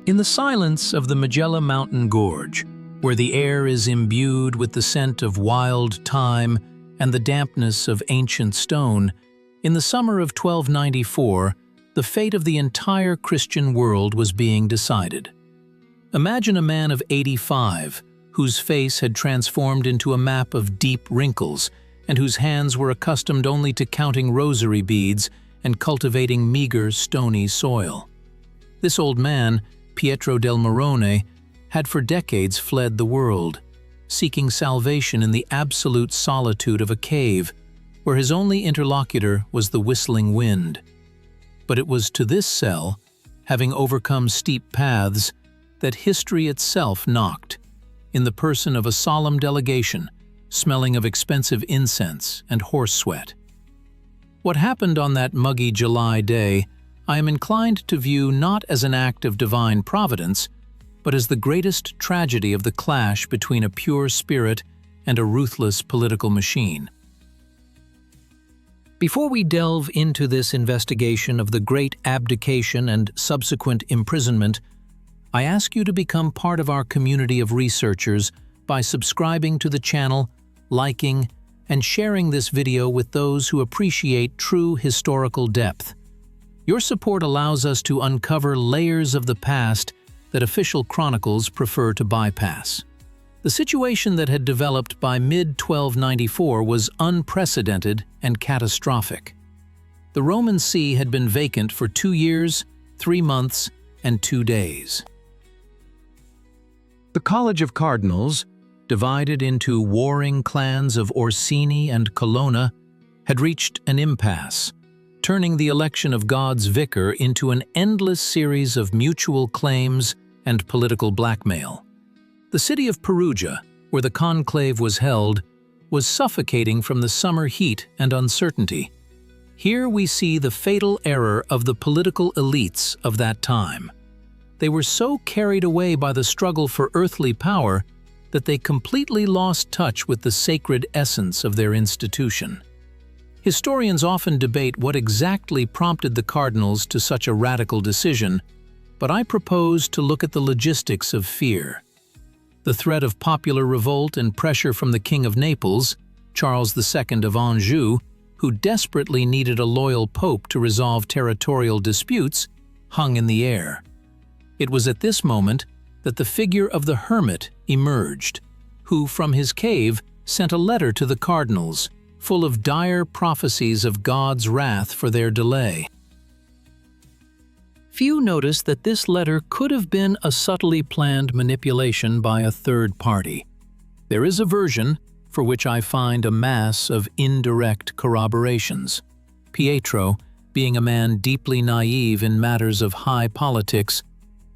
In the silence of the Magella Mountain Gorge, where the air is imbued with the scent of wild thyme and the dampness of ancient stone, in the summer of 1294, the fate of the entire Christian world was being decided. Imagine a man of 85, whose face had transformed into a map of deep wrinkles, and whose hands were accustomed only to counting rosary beads and cultivating meager, stony soil. This old man, Pietro del Murrone, had for decades fled the world, seeking salvation in the absolute solitude of a cave, where his only interlocutor was the whistling wind. But it was to this cell, having overcome steep paths, that history itself knocked, in the person of a solemn delegation, smelling of expensive incense and horse sweat. What happened on that muggy July day, I am inclined to view not as an act of divine providence, but as the greatest tragedy of the clash between a pure spirit and a ruthless political machine. Before we delve into this investigation of the great abdication and subsequent imprisonment, I ask you to become part of our community of researchers by subscribing to the channel, liking, and sharing this video with those who appreciate true historical depth. Your support allows us to uncover layers of the past that official chronicles prefer to bypass. The situation that had developed by mid-1294 was unprecedented and catastrophic. The Roman See had been vacant for 2 years, 3 months, and 2 days. The College of Cardinals, divided into warring clans of Orsini and Colonna, had reached an impasse, turning the election of God's vicar into an endless series of mutual claims and political blackmail. The city of Perugia, where the conclave was held, was suffocating from the summer heat and uncertainty. Here we see the fatal error of the political elites of that time. They were so carried away by the struggle for earthly power that they completely lost touch with the sacred essence of their institution. Historians often debate what exactly prompted the cardinals to such a radical decision, but I propose to look at the logistics of fear. The threat of popular revolt and pressure from the King of Naples, Charles II of Anjou, who desperately needed a loyal pope to resolve territorial disputes, hung in the air. It was at this moment that the figure of the hermit emerged, who from his cave sent a letter to the cardinals, full of dire prophecies of God's wrath for their delay. Few notice that this letter could have been a subtly planned manipulation by a third party. There is a version for which I find a mass of indirect corroborations. Pietro, being a man deeply naive in matters of high politics,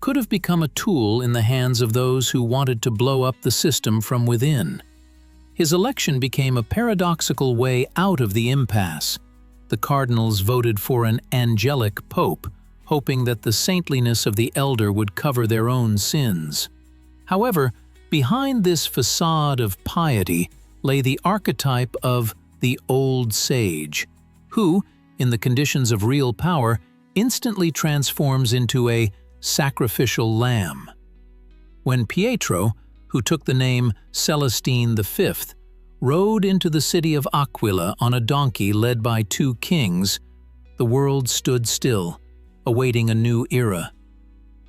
could have become a tool in the hands of those who wanted to blow up the system from within. His election became a paradoxical way out of the impasse. The cardinals voted for an angelic pope, hoping that the saintliness of the elder would cover their own sins. However, behind this facade of piety lay the archetype of the old sage, who, in the conditions of real power, instantly transforms into a sacrificial lamb. When Pietro, who took the name Celestine V, rode into the city of Aquila on a donkey led by 2 kings, the world stood still, awaiting a new era.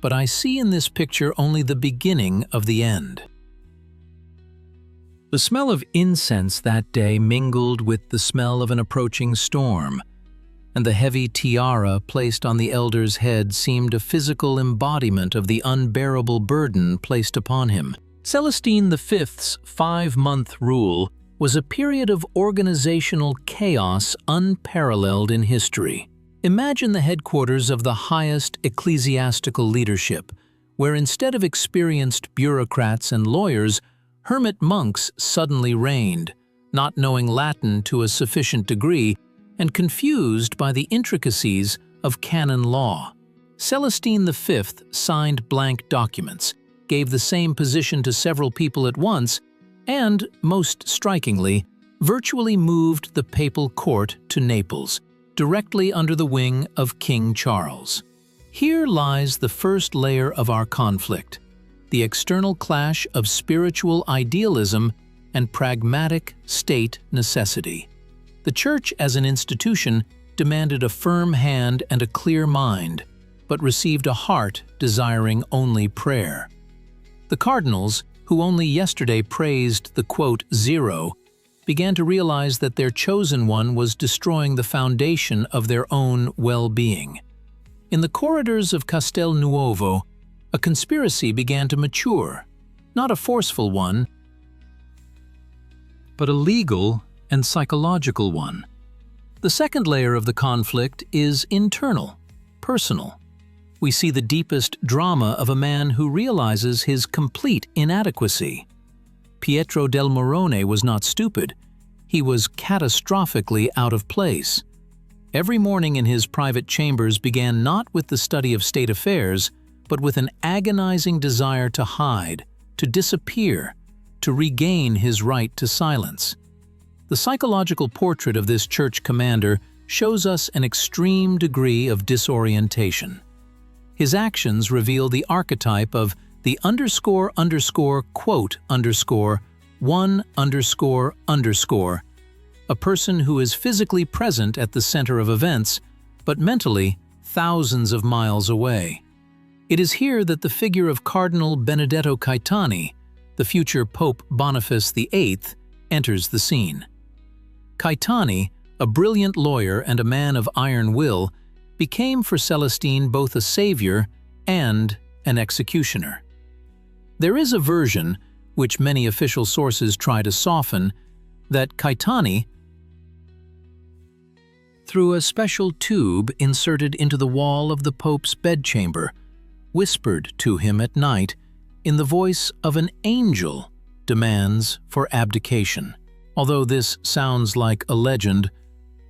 But I see in this picture only the beginning of the end. The smell of incense that day mingled with the smell of an approaching storm, and the heavy tiara placed on the elder's head seemed a physical embodiment of the unbearable burden placed upon him. Celestine V's 5-month rule was a period of organizational chaos unparalleled in history. Imagine the headquarters of the highest ecclesiastical leadership, where instead of experienced bureaucrats and lawyers, hermit monks suddenly reigned, not knowing Latin to a sufficient degree and confused by the intricacies of canon law. Celestine V signed blank documents, gave the same position to several people at once, and, most strikingly, virtually moved the papal court to Naples, directly under the wing of King Charles. Here lies the first layer of our conflict, the external clash of spiritual idealism and pragmatic state necessity. The Church as an institution demanded a firm hand and a clear mind, but received a heart desiring only prayer. The cardinals, who only yesterday praised the quote, zero, began to realize that their chosen one was destroying the foundation of their own well-being. In the corridors of Castel Nuovo, a conspiracy began to mature, not a forceful one, but a legal and psychological one. The second layer of the conflict is internal, personal. We see the deepest drama of a man who realizes his complete inadequacy. Pietro del Murrone was not stupid. He was catastrophically out of place. Every morning in his private chambers began not with the study of state affairs, but with an agonizing desire to hide, to disappear, to regain his right to silence. The psychological portrait of this church commander shows us an extreme degree of disorientation. His actions reveal the archetype of the ___1__, a person who is physically present at the center of events, but mentally thousands of miles away. It is here that the figure of Cardinal Benedetto Caetani, the future Pope Boniface VIII, enters the scene. Caetani, a brilliant lawyer and a man of iron will, became for Celestine both a savior and an executioner. There is a version, which many official sources try to soften, that Caetani, through a special tube inserted into the wall of the Pope's bedchamber, whispered to him at night, in the voice of an angel, demands for abdication. Although this sounds like a legend,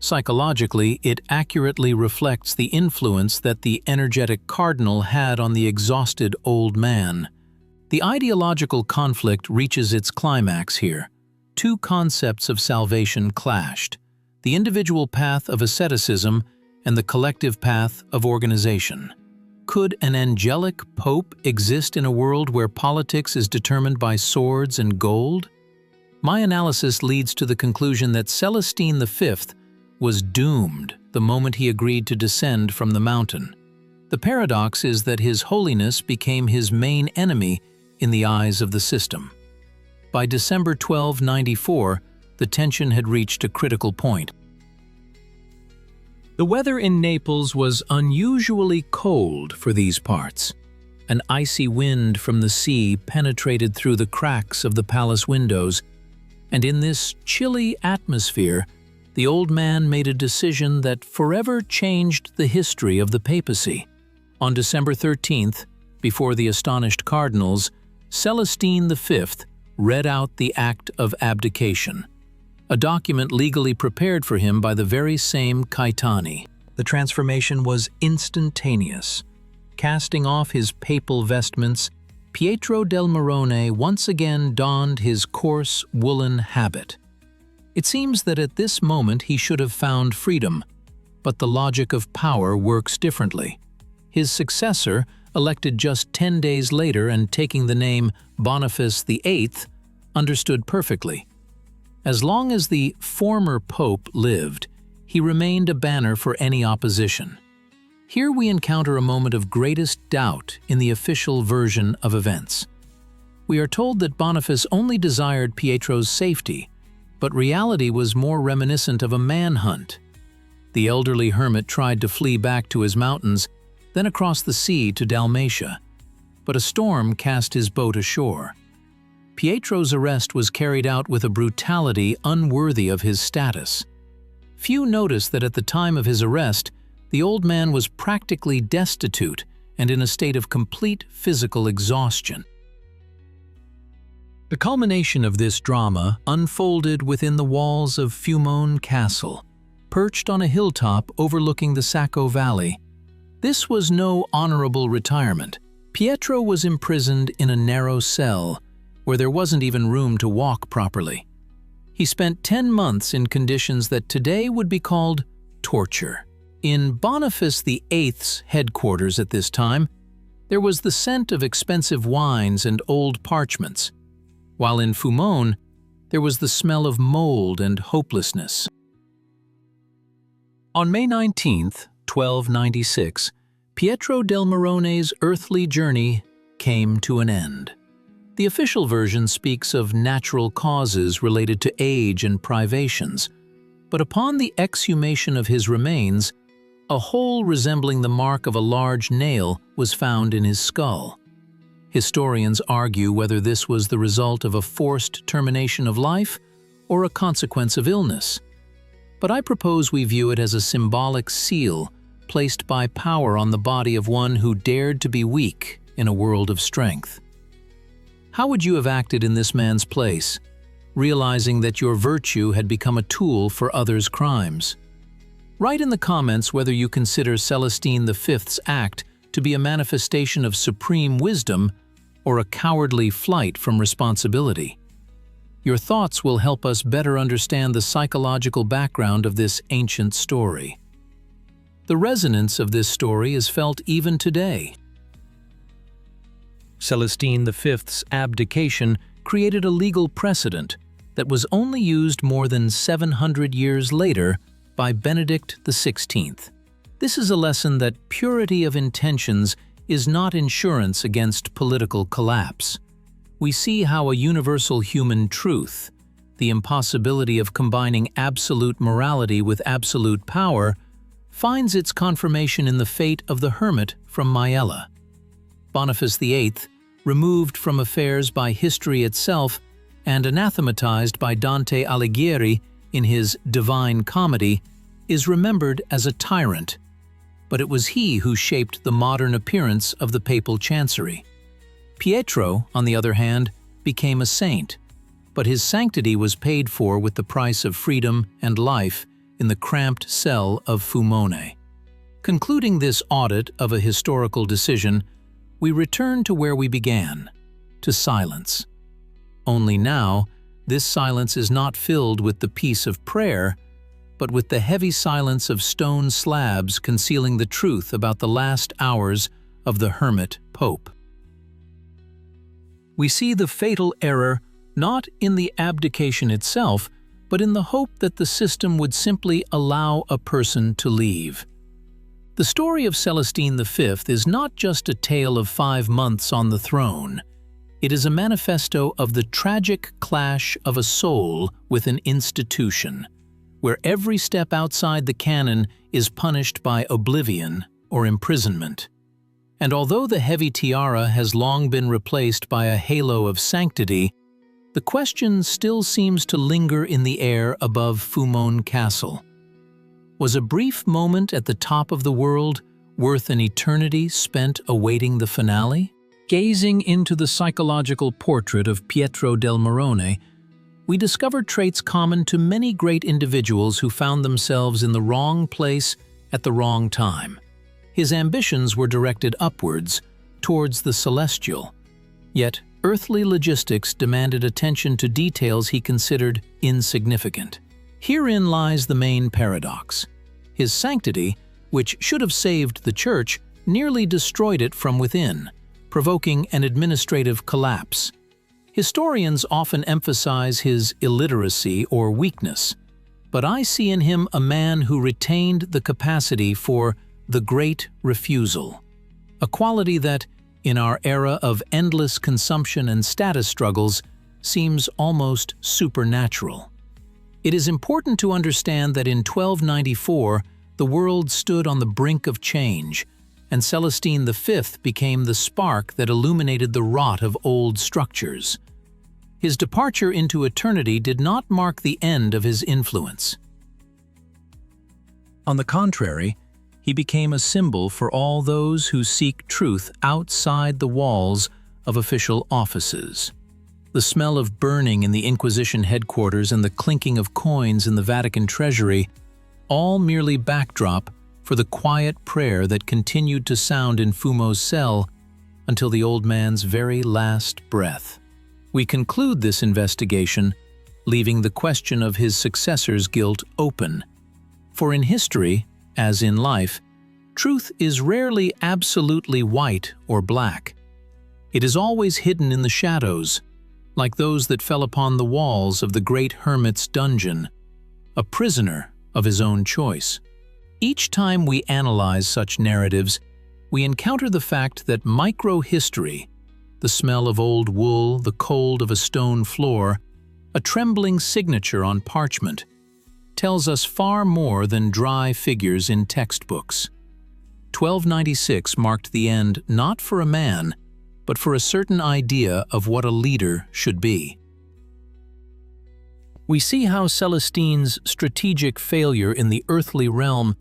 psychologically it accurately reflects the influence that the energetic cardinal had on the exhausted old man. The ideological conflict reaches its climax here. Two concepts of salvation clashed: the individual path of asceticism and the collective path of organization. Could an angelic pope exist in a world where politics is determined by swords and gold? My analysis leads to the conclusion that Celestine V was doomed the moment he agreed to descend from the mountain. The paradox is that His Holiness became his main enemy in the eyes of the system. By December 1294, the tension had reached a critical point. The weather in Naples was unusually cold for these parts. An icy wind from the sea penetrated through the cracks of the palace windows, and in this chilly atmosphere, the old man made a decision that forever changed the history of the papacy. On December 13th, before the astonished cardinals, Celestine V read out the Act of Abdication, a document legally prepared for him by the very same Caetani. The transformation was instantaneous. Casting off his papal vestments, Pietro del Murrone once again donned his coarse woolen habit. It seems that at this moment he should have found freedom, but the logic of power works differently. His successor, elected just 10 days later and taking the name Boniface VIII, understood perfectly. As long as the former pope lived, he remained a banner for any opposition. Here we encounter a moment of greatest doubt in the official version of events. We are told that Boniface only desired Pietro's safety, but reality was more reminiscent of a manhunt. The elderly hermit tried to flee back to his mountains, then across the sea to Dalmatia, but a storm cast his boat ashore. Pietro's arrest was carried out with a brutality unworthy of his status. Few noticed that at the time of his arrest, the old man was practically destitute and in a state of complete physical exhaustion. The culmination of this drama unfolded within the walls of Fumone Castle, perched on a hilltop overlooking the Sacco Valley. This was no honorable retirement. Pietro was imprisoned in a narrow cell, where there wasn't even room to walk properly. He spent 10 months in conditions that today would be called torture. In Boniface VIII's headquarters at this time, there was the scent of expensive wines and old parchments, while in Fumone, there was the smell of mold and hopelessness. On May 19, 1296, Pietro del Murrone's earthly journey came to an end. The official version speaks of natural causes related to age and privations, but upon the exhumation of his remains, a hole resembling the mark of a large nail was found in his skull. Historians argue whether this was the result of a forced termination of life or a consequence of illness. But I propose we view it as a symbolic seal placed by power on the body of one who dared to be weak in a world of strength. How would you have acted in this man's place, realizing that your virtue had become a tool for others' crimes? Write in the comments whether you consider Celestine V's act to be a manifestation of supreme wisdom or a cowardly flight from responsibility. Your thoughts will help us better understand the psychological background of this ancient story. The resonance of this story is felt even today. Celestine V's abdication created a legal precedent that was only used more than 700 years later by Benedict XVI. This is a lesson that purity of intentions is not insurance against political collapse. We see how a universal human truth, the impossibility of combining absolute morality with absolute power, finds its confirmation in the fate of the hermit from Maiella. Boniface VIII, removed from affairs by history itself and anathematized by Dante Alighieri in his Divine Comedy, is remembered as a tyrant, but it was he who shaped the modern appearance of the papal chancery. Pietro, on the other hand, became a saint, but his sanctity was paid for with the price of freedom and life in the cramped cell of Fumone. Concluding this audit of a historical decision, we return to where we began, to silence. Only now, this silence is not filled with the peace of prayer, but with the heavy silence of stone slabs concealing the truth about the last hours of the hermit pope. We see the fatal error not in the abdication itself, but in the hope that the system would simply allow a person to leave. The story of Celestine V is not just a tale of 5 months on the throne. It is a manifesto of the tragic clash of a soul with an institution, where every step outside the canon is punished by oblivion or imprisonment. And although the heavy tiara has long been replaced by a halo of sanctity, the question still seems to linger in the air above Fumone Castle. Was a brief moment at the top of the world worth an eternity spent awaiting the finale? Gazing into the psychological portrait of Pietro del Murrone, we discover traits common to many great individuals who found themselves in the wrong place at the wrong time. His ambitions were directed upwards, towards the celestial. Yet, earthly logistics demanded attention to details he considered insignificant. Herein lies the main paradox. His sanctity, which should have saved the Church, nearly destroyed it from within, provoking an administrative collapse. Historians often emphasize his illiteracy or weakness, but I see in him a man who retained the capacity for the great refusal, a quality that, in our era of endless consumption and status struggles, seems almost supernatural. It is important to understand that in 1294, the world stood on the brink of change, and Celestine V became the spark that illuminated the rot of old structures. His departure into eternity did not mark the end of his influence. On the contrary, he became a symbol for all those who seek truth outside the walls of official offices. The smell of burning in the Inquisition headquarters and the clinking of coins in the Vatican treasury, all merely backdrop for the quiet prayer that continued to sound in Fumo's cell until the old man's very last breath. We conclude this investigation, leaving the question of his successor's guilt open. For in history, as in life, truth is rarely absolutely white or black. It is always hidden in the shadows, like those that fell upon the walls of the great hermit's dungeon, a prisoner of his own choice. Each time we analyze such narratives, we encounter the fact that micro-history, the smell of old wool, the cold of a stone floor, a trembling signature on parchment, tells us far more than dry figures in textbooks. 1296 marked the end not for a man, but for a certain idea of what a leader should be. We see how Celestine's strategic failure in the earthly realm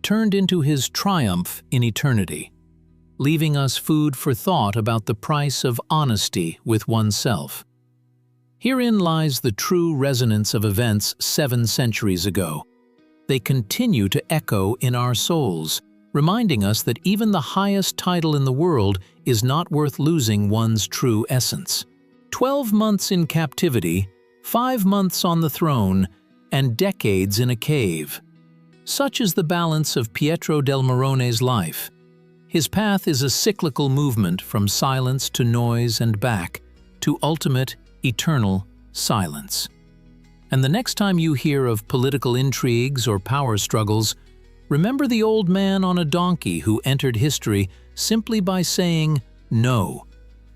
turned into his triumph in eternity, leaving us food for thought about the price of honesty with oneself. Herein lies the true resonance of events 7 centuries ago. They continue to echo in our souls, reminding us that even the highest title in the world is not worth losing one's true essence. 12 months in captivity, 5 months on the throne, and decades in a cave. Such is the balance of Pietro del Murrone's life. His path is a cyclical movement from silence to noise and back, to ultimate, eternal silence. And the next time you hear of political intrigues or power struggles, remember the old man on a donkey who entered history simply by saying no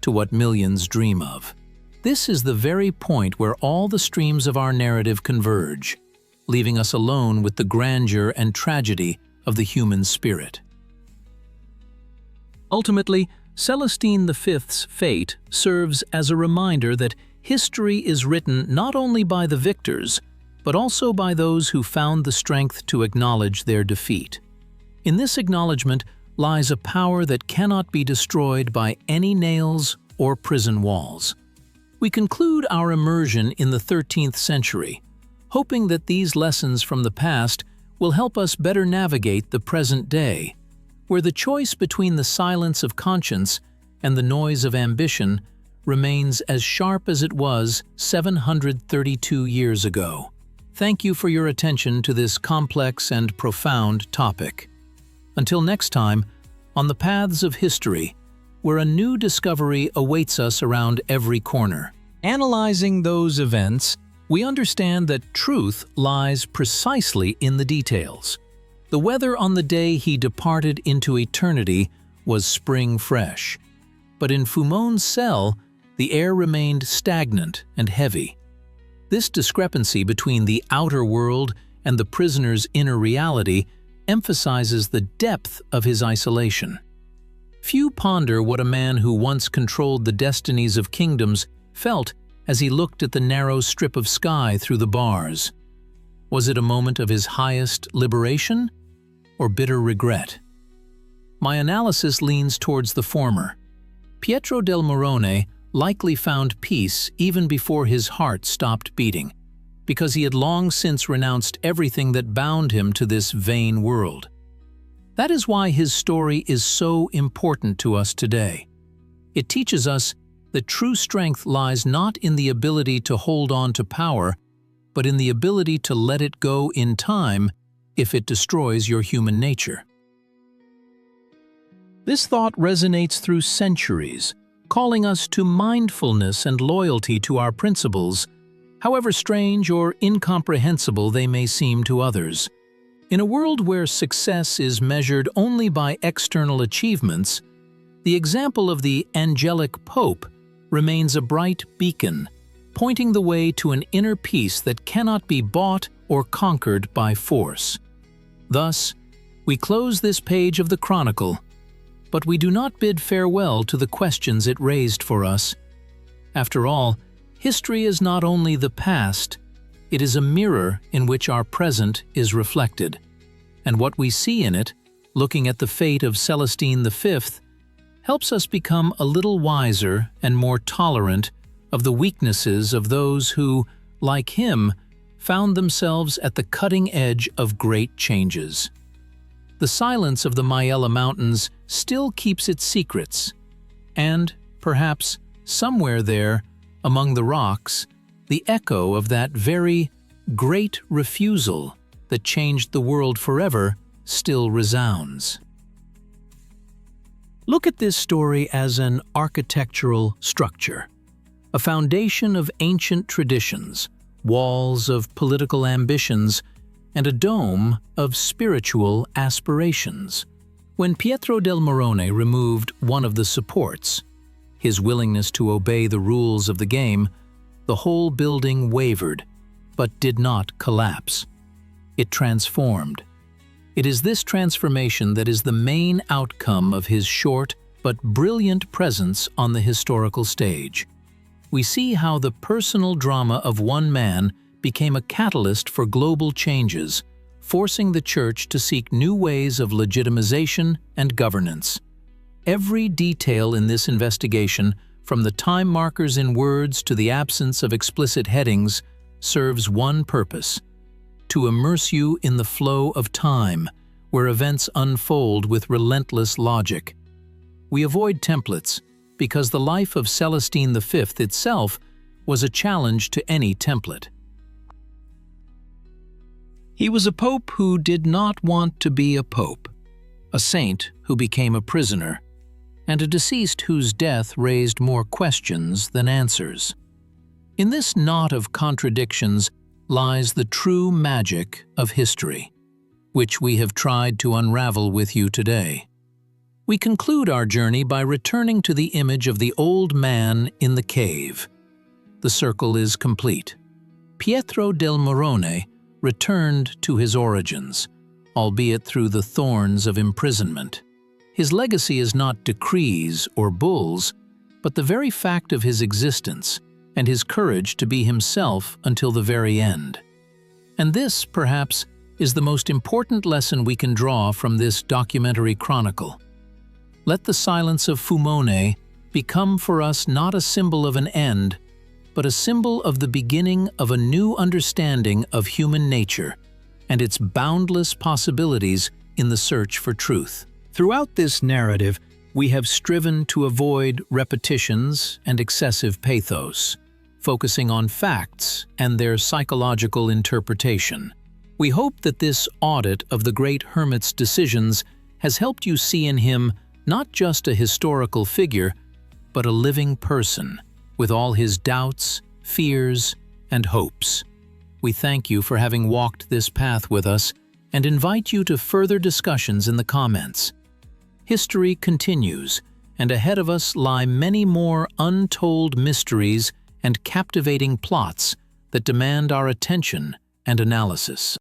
to what millions dream of. This is the very point where all the streams of our narrative converge, leaving us alone with the grandeur and tragedy of the human spirit. Ultimately, Celestine V's fate serves as a reminder that history is written not only by the victors, but also by those who found the strength to acknowledge their defeat. In this acknowledgement lies a power that cannot be destroyed by any nails or prison walls. We conclude our immersion in the 13th century, hoping that these lessons from the past will help us better navigate the present day, where the choice between the silence of conscience and the noise of ambition remains as sharp as it was 732 years ago. Thank you for your attention to this complex and profound topic. Until next time, on the paths of history, where a new discovery awaits us around every corner. Analyzing those events, we understand that truth lies precisely in the details. The weather on the day he departed into eternity was spring fresh, but in Fumone's cell, the air remained stagnant and heavy. This discrepancy between the outer world and the prisoner's inner reality emphasizes the depth of his isolation. Few ponder what a man who once controlled the destinies of kingdoms felt as he looked at the narrow strip of sky through the bars. Was it a moment of his highest liberation or bitter regret? My analysis leans towards the former. Pietro del Murrone likely found peace even before his heart stopped beating, because he had long since renounced everything that bound him to this vain world. That is why his story is so important to us today. It teaches us that true strength lies not in the ability to hold on to power, but in the ability to let it go in time if it destroys your human nature. This thought resonates through centuries, calling us to mindfulness and loyalty to our principles, however strange or incomprehensible they may seem to others. In a world where success is measured only by external achievements, the example of the angelic Pope remains a bright beacon, pointing the way to an inner peace that cannot be bought or conquered by force. Thus, we close this page of the Chronicle, but we do not bid farewell to the questions it raised for us. After all, history is not only the past, it is a mirror in which our present is reflected. And what we see in it, looking at the fate of Celestine V, helps us become a little wiser and more tolerant of the weaknesses of those who, like him, found themselves at the cutting edge of great changes. The silence of the Maella Mountains still keeps its secrets, and, perhaps, somewhere there, among the rocks, the echo of that very great refusal that changed the world forever still resounds. Look at this story as an architectural structure, a foundation of ancient traditions, walls of political ambitions, and a dome of spiritual aspirations. When Pietro del Murrone removed one of the supports, his willingness to obey the rules of the game, the whole building wavered, but did not collapse. It transformed. It is this transformation that is the main outcome of his short but brilliant presence on the historical stage. We see how the personal drama of one man became a catalyst for global changes, forcing the Church to seek new ways of legitimization and governance. Every detail in this investigation, from the time markers in words to the absence of explicit headings, serves one purpose: to immerse you in the flow of time, where events unfold with relentless logic. We avoid templates because the life of Celestine V itself was a challenge to any template. He was a pope who did not want to be a pope, a saint who became a prisoner, and a deceased whose death raised more questions than answers. In this knot of contradictions lies the true magic of history, which we have tried to unravel with you today. We conclude our journey by returning to the image of the old man in the cave. The circle is complete. Pietro del Murrone returned to his origins, albeit through the thorns of imprisonment. His legacy is not decrees or bulls, but the very fact of his existence and his courage to be himself until the very end. And this, perhaps, is the most important lesson we can draw from this documentary chronicle. Let the silence of Fumone become for us not a symbol of an end, but a symbol of the beginning of a new understanding of human nature and its boundless possibilities in the search for truth. Throughout this narrative, we have striven to avoid repetitions and excessive pathos, focusing on facts and their psychological interpretation. We hope that this audit of the great hermit's decisions has helped you see in him not just a historical figure, but a living person, with all his doubts, fears, and hopes. We thank you for having walked this path with us and invite you to further discussions in the comments. History continues, and ahead of us lie many more untold mysteries and captivating plots that demand our attention and analysis.